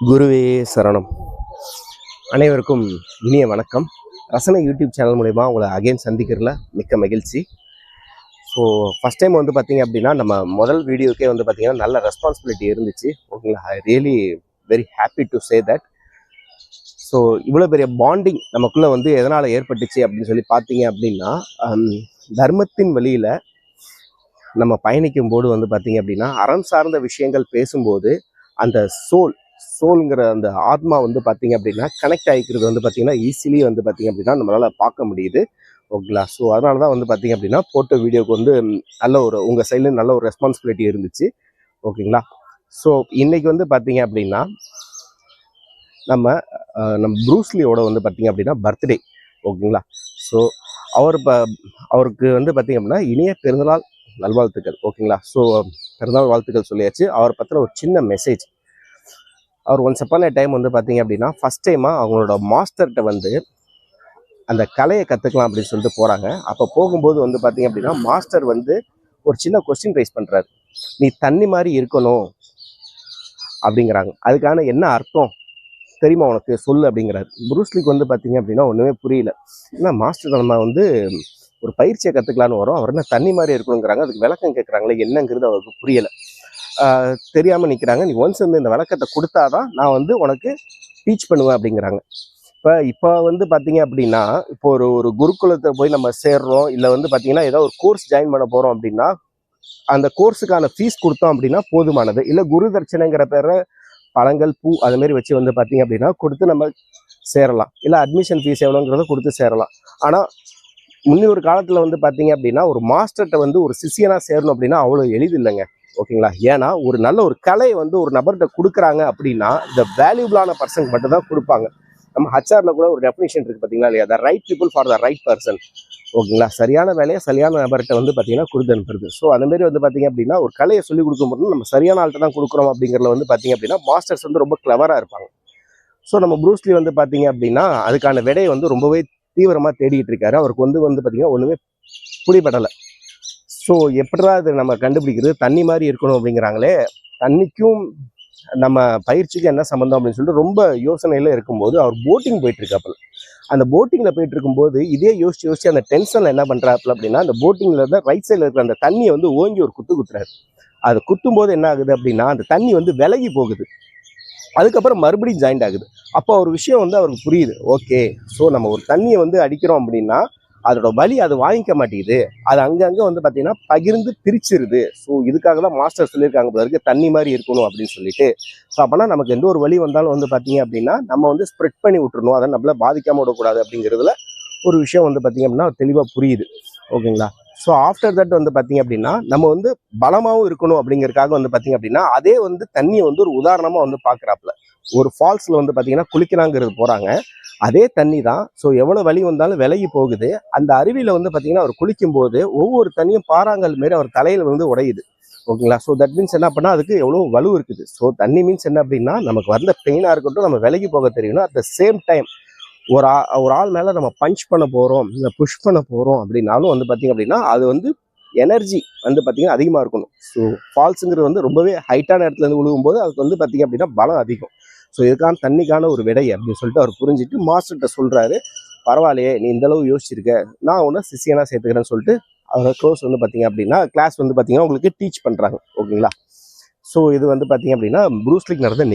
குருவே சரணம். அனைவருக்கும் இனிய வணக்கம். ரசனை யூடியூப் சேனல் மூலமா உங்களை அகைன் சந்திக்கிறதுல மிக்க மகிழ்ச்சி. ஸோ ஃபஸ்ட் டைம் வந்து பார்த்தீங்க அப்படின்னா நம்ம முதல் வீடியோக்கே வந்து பார்த்தீங்கன்னா நல்ல ரெஸ்பான்சிபிலிட்டி இருந்துச்சு. ஓகேங்களா, I really very happy to say that. So இவ்வளோ பெரிய பாண்டிங் நமக்குள்ளே வந்து எதனால் ஏற்பட்டுச்சு அப்படின்னு சொல்லி பார்த்தீங்க அப்படின்னா, தர்மத்தின் வழியில் நம்ம பயணிக்கும் போது வந்து பார்த்தீங்க அப்படின்னா அறம் சார்ந்த விஷயங்கள் பேசும்போது அந்த சோல்ங்கிற அந்த ஆத்மா வந்து பார்த்தீங்க அப்படின்னா கனெக்ட் ஆகிக்கிறது வந்து பார்த்தீங்கன்னா ஈஸிலி வந்து பார்த்தீங்க அப்படின்னா நம்மளால் பார்க்க முடியுது. ஓகேங்களா, ஸோ அதனால தான் வந்து பார்த்தீங்க அப்படின்னா போட்ட வீடியோக்கு வந்து நல்ல ஒரு உங்கள் சைட்லேயும் நல்ல ஒரு ரெஸ்பான்சிபிலிட்டி இருந்துச்சு. ஓகேங்களா, ஸோ இன்னைக்கு வந்து பார்த்தீங்க அப்படின்னா நம்ம ப்ரூஸ்லியோட வந்து பார்த்தீங்க அப்படின்னா பர்த்டே. ஓகேங்களா, ஸோ அவருக்கு வந்து பார்த்தீங்க அப்படின்னா இனிய பிறந்தநாள் நல்வாழ்த்துக்கள். ஓகேங்களா, ஸோ பிறந்தநாள் வாழ்த்துக்கள் சொல்லியாச்சு. அவரை பற்றின ஒரு சின்ன மெசேஜ். அவர் ஒன்ஸ் அப்பான் ஏ டைம் வந்து பார்த்தீங்க அப்படின்னா ஃபஸ்ட் டைமாக அவங்களோட மாஸ்டர்கிட்ட வந்து அந்த கலையை கற்றுக்கலாம் அப்படின்னு சொல்லிட்டு போகிறாங்க. அப்போ போகும்போது வந்து பார்த்தீங்க அப்படின்னா மாஸ்டர் வந்து ஒரு சின்ன கொஸ்டின் ரைஸ் பண்ணுறாரு. நீ தண்ணி மாதிரி இருக்கணும் அப்படிங்கிறாங்க. அதுக்கான என்ன அர்த்தம் தெரியுமா உனக்கு, சொல்லு அப்படிங்கிறாரு. ப்ரூஸ்லிக்கு வந்து பார்த்தீங்க அப்படின்னா ஒன்றுமே புரியல. ஏன்னா மாஸ்டர் நம்ம வந்து ஒரு பயிற்சியை கற்றுக்கலான்னு வரோம், அவர் என்ன தண்ணி மாதிரி இருக்கணுங்கிறாங்க. அதுக்கு விளக்கம் கேட்குறாங்களே என்னங்கிறது அவருக்கு புரியலை. தெரியாமல் நிற்கிறாங்க. நீ ஒன்ஸ் வந்து இந்த விளக்கத்தை கொடுத்தாதான் நான் வந்து உனக்கு டீச் பண்ணுவேன் அப்படிங்கிறாங்க. இப்போ வந்து பார்த்தீங்க அப்படின்னா இப்போ ஒரு குருகுலத்தை போய் நம்ம சேர்றோம், இல்லை வந்து பார்த்தீங்கன்னா ஏதோ ஒரு கோர்ஸ் ஜாயின் பண்ண போகிறோம் அப்படின்னா அந்த கோர்ஸுக்கான ஃபீஸ் கொடுத்தோம் அப்படின்னா போதுமானது. இல்லை குரு தட்சணைங்கிற பேரை பழங்கள் பூ அது மாதிரி வச்சு வந்து பார்த்தீங்க அப்படின்னா கொடுத்து நம்ம சேரலாம். இல்லை அட்மிஷன் ஃபீஸ் எவ்வளோங்கிறத கொடுத்து சேரலாம். ஆனால் முன்னொரு காலத்தில் வந்து பார்த்தீங்க அப்படின்னா ஒரு மாஸ்டர்கிட்ட வந்து ஒரு சிஷியனாக சேரணும் அப்படின்னா அவ்வளோ எளிதில்லைங்க. ஓகேங்களா, ஏன்னா ஒரு நல்ல ஒரு கலையை வந்து ஒரு நபர்கிட்ட கொடுக்குறாங்க அப்படின்னா இந்த வேல்யூபிளான பர்சன் மட்டும் தான் கொடுப்பாங்க. நம்ம ஹச்ஆர்ல கூட ஒரு டெஃபினிஷன் இருக்குது பார்த்தீங்களா இல்லையா, the right people for the right person. ஓகேங்களா, சரியான வேலையை சரியான நபர்கிட்ட வந்து பார்த்தீங்கன்னா கொடுத்து அனுப்புறது. ஸோ அந்த மாதிரி வந்து பார்த்தீங்க அப்படின்னா ஒரு கலையை சொல்லிக் கொடுக்கும்போது நம்ம சரியான ஆள்கிட்ட தான் கொடுக்குறோம் அப்படிங்கிறத வந்து பார்த்தீங்க அப்படின்னா மாஸ்டர்ஸ் வந்து ரொம்ப கிளவராக இருப்பாங்க. ஸோ நம்ம ப்ரூஸ்லி வந்து பார்த்தீங்க அப்படின்னா அதுக்கான விடையை வந்து ரொம்பவே தீவிரமாக தேடிட்டு இருக்காரு. அவருக்கு வந்து பார்த்தீங்கன்னா ஒன்றுமே புடிபடலை. ஸோ எப்படிதான் அது நம்ம கண்டுபிடிக்கிறது, தண்ணி மாதிரி இருக்கணும் அப்படிங்கிறாங்களே, தண்ணிக்கும் நம்ம பயிற்சிக்கும் என்ன சம்மந்தம் அப்படின்னு சொல்லிட்டு ரொம்ப யோசனையில் இருக்கும்போது அவர் போட்டிங் போயிட்டு இருக்காப்புல. அந்த போட்டிங்கில் போயிட்டு இருக்கும்போது இதே யோசிச்சு அந்த டென்ஷனில் என்ன பண்ணுறாப்புல அப்படின்னா அந்த போட்டிங்கில் இருந்த ரைட் சைடில் இருக்கிற அந்த தண்ணியை வந்து ஓங்கி ஒரு குத்துறாரு. அது குத்தும் போது என்ன ஆகுது அப்படின்னா அந்த தண்ணி வந்து விலகி போகுது. அதுக்கப்புறம் மறுபடியும் ஜாயிண்ட் ஆகுது. அப்போ ஒரு விஷயம் வந்து அவருக்கு புரியுது. ஓகே, ஸோ நம்ம ஒரு தண்ணியை வந்து அடிக்கிறோம் அப்படின்னா அதோட வலி அது வாங்கிக்க மாட்டேங்குது, அது அங்கங்கே வந்து பார்த்தீங்கன்னா பகிர்ந்து பிரிச்சிருது. ஸோ இதுக்காக தான் மாஸ்டர் சொல்லியிருக்காங்க போல இருக்கு தண்ணி மாதிரி இருக்கணும் அப்படின்னு சொல்லிட்டு. ஸோ அப்போனா நமக்கு எந்த ஒரு வலி வந்தாலும் வந்து பார்த்தீங்க அப்படின்னா நம்ம வந்து ஸ்ப்ரெட் பண்ணி விட்டுறணும், அதை நம்மள பாதிக்காமல் விடக்கூடாது அப்படிங்கிறதுல ஒரு விஷயம் வந்து பார்த்தீங்க அப்படின்னா தெளிவாக புரியுது. ஓகேங்களா, ஸோ ஆஃப்டர் தட் வந்து பார்த்தீங்க அப்படின்னா நம்ம வந்து பலமாகவும் இருக்கணும் அப்படிங்கிறதுக்காக வந்து பார்த்தீங்க அப்படின்னா அதே வந்து தண்ணியை வந்து ஒரு உதாரணமாக வந்து பார்க்குறாப்புல. ஒரு ஃபால்ஸில் வந்து பார்த்தீங்கன்னா குளிக்கலாங்கிறது போகிறாங்க, அதே தண்ணி தான். ஸோ எவ்வளோ வலி வந்தாலும் விலகி போகுது. அந்த அருவியில் வந்து பார்த்தீங்கன்னா அவர் குளிக்கும்போது ஒவ்வொரு தண்ணியும் பாறாங்கல் மாரி அவர் தலையில் வந்து உடையுது. ஓகேங்களா, ஸோ தட் மீன்ஸ் என்ன பண்ணால் அதுக்கு எவ்வளோ வலு இருக்குது. ஸோ தண்ணி மீன்ஸ் என்ன அப்படின்னா நமக்கு வந்த பெயினாக இருக்கட்டும் நம்ம விலகி போக தெரியணும். அட் த சேம் டைம் ஒரு ஆள் மேலே நம்ம பஞ்ச் பண்ண போகிறோம் இல்லை புஷ் பண்ண போகிறோம் அப்படின்னாலும் வந்து பார்த்தீங்க அப்படின்னா அது வந்து எனர்ஜி வந்து பார்த்தீங்கன்னா அதிகமாக இருக்கணும். ஸோ ஃபால்ஸுங்கிறது வந்து ரொம்பவே ஹைட்டான இடத்துல இருந்து விழுகும்போது அதுக்கு வந்து பார்த்தீங்க அப்படின்னா பலம் அதிகம். ஸோ இதுக்கான தண்ணிக்கான ஒரு விடை அப்படின்னு சொல்லிட்டு அவர் புரிஞ்சுட்டு மாஸ்டர்கிட்ட சொல்கிறாரு, பரவாயில்லையே நீ இந்தளவு யோசிச்சிருக்க, நான் ஒன்று சிஷியனாக சேர்த்துக்கிறேன்னு சொல்லிட்டு அவரை க்ளோஸ் வந்து பார்த்தீங்க அப்படின்னா கிளாஸ் வந்து பார்த்தீங்கன்னா உங்களுக்கு டீச் பண்ணுறாங்க. ஓகேங்களா, ஸோ இது வந்து பார்த்தீங்க அப்படின்னா ப்ரூஸ்லிக்கு நடந்த